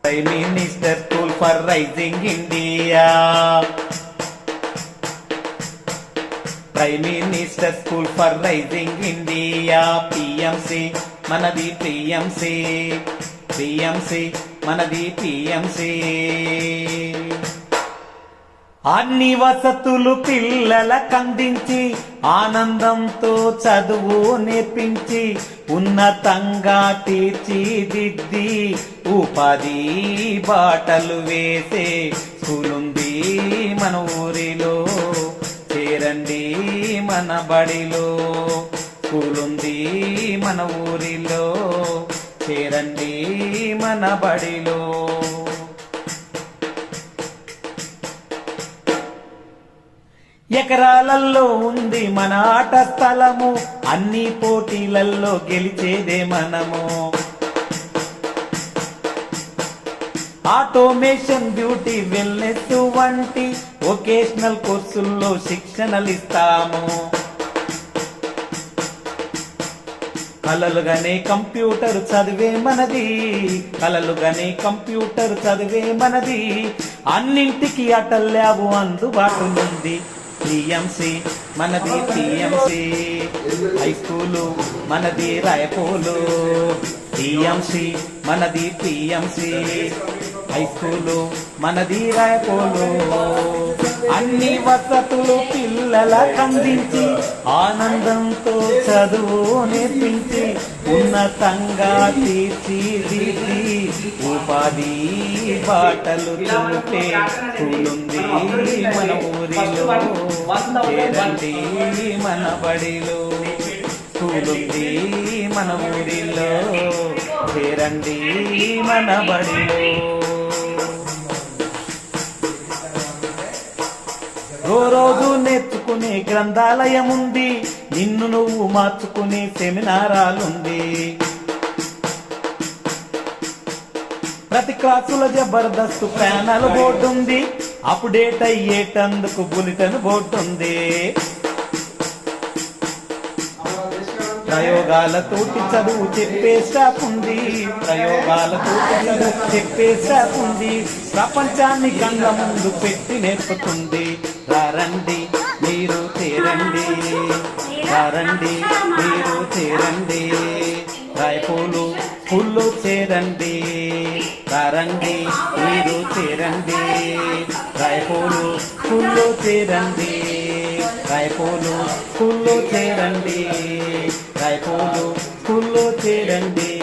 Prime Minister School for Rising India. Prime Minister School for Rising India. PMC మనది PMC. PMC మనది PMC. అన్ని వసతులు పిల్లలకందించి ఆనందంతో చదువు నేర్పించి ఉన్నతంగా తీర్చిదిద్ది ఉపాధి బాటలు వేసే స్కూలుంది మన ఊరిలో. చేరండి మన బడిలో. స్కూలుంది మన ఊరిలో. చేరండి మన బడిలో. ఎకరాలల్లో ఉంది మన ఆట స్థలము. అన్ని పోటీలల్లో గెలిచేదే మనము. ఆటోమేషన్, బ్యూటీ, వెల్నెస్ వంటి వొకేషనల్ కోర్సుల్లో శిక్షణలిస్తాము. కలలుగానే కంప్యూటర్ చదివే మనది. కలలుగానే కంప్యూటర్ చదివే మనది. అన్నింటికి అటల్ ల్యాబ్ అందుబాటునుంది. PMC మనది PMC. హై స్కూలు మనది రాయపోలు. PMC మనది PMC. హై స్కూలు మనది రాయపోలు. అన్ని వసతులు పిల్లలకందించి ఆనందంతో చదువు నేర్పించి ఉన్నతంగా తీర్చిదిద్ది ఉపాధి బాటలు చూపే స్కూలుంది మన ఊరిలో. చేరండి మన బడిలో. స్కూలుంది మన ఊరిలో. చేరండి మన బడిలో. రోజు నేర్చుకునే గ్రంథాలయం ఉంది. నిన్ను నువ్వు మార్చుకునే సెమినారాలుంది. ప్రతి క్లాసుల జబర్దస్త్ ప్యానల్ బోర్డు ఉంది. అప్డేట్ అయ్యేటందుకు బులెటిన్ బోర్డు ఉంది. ప్రయోగాలతోటి చదువు చెప్పే స్టాఫ్ ఉంది. ప్రయోగాలతోటి చదువు చెప్పే స్టాఫ్ ఉంది. ప్రపంచాన్ని కళ్ళ ముందు పెట్టి నేర్పుతుంది. రండి మీరు చేరండి. రండి మీరు చేరండి. రాయపోలు స్కూల్లో చేరండి. రండి మీరు చేరండి. రాయపోలు స్కూల్లో చేరండి. రాయపోలు స్కూల్లో చేరండి. రాయపోలు స్కూల్లో చేరండి.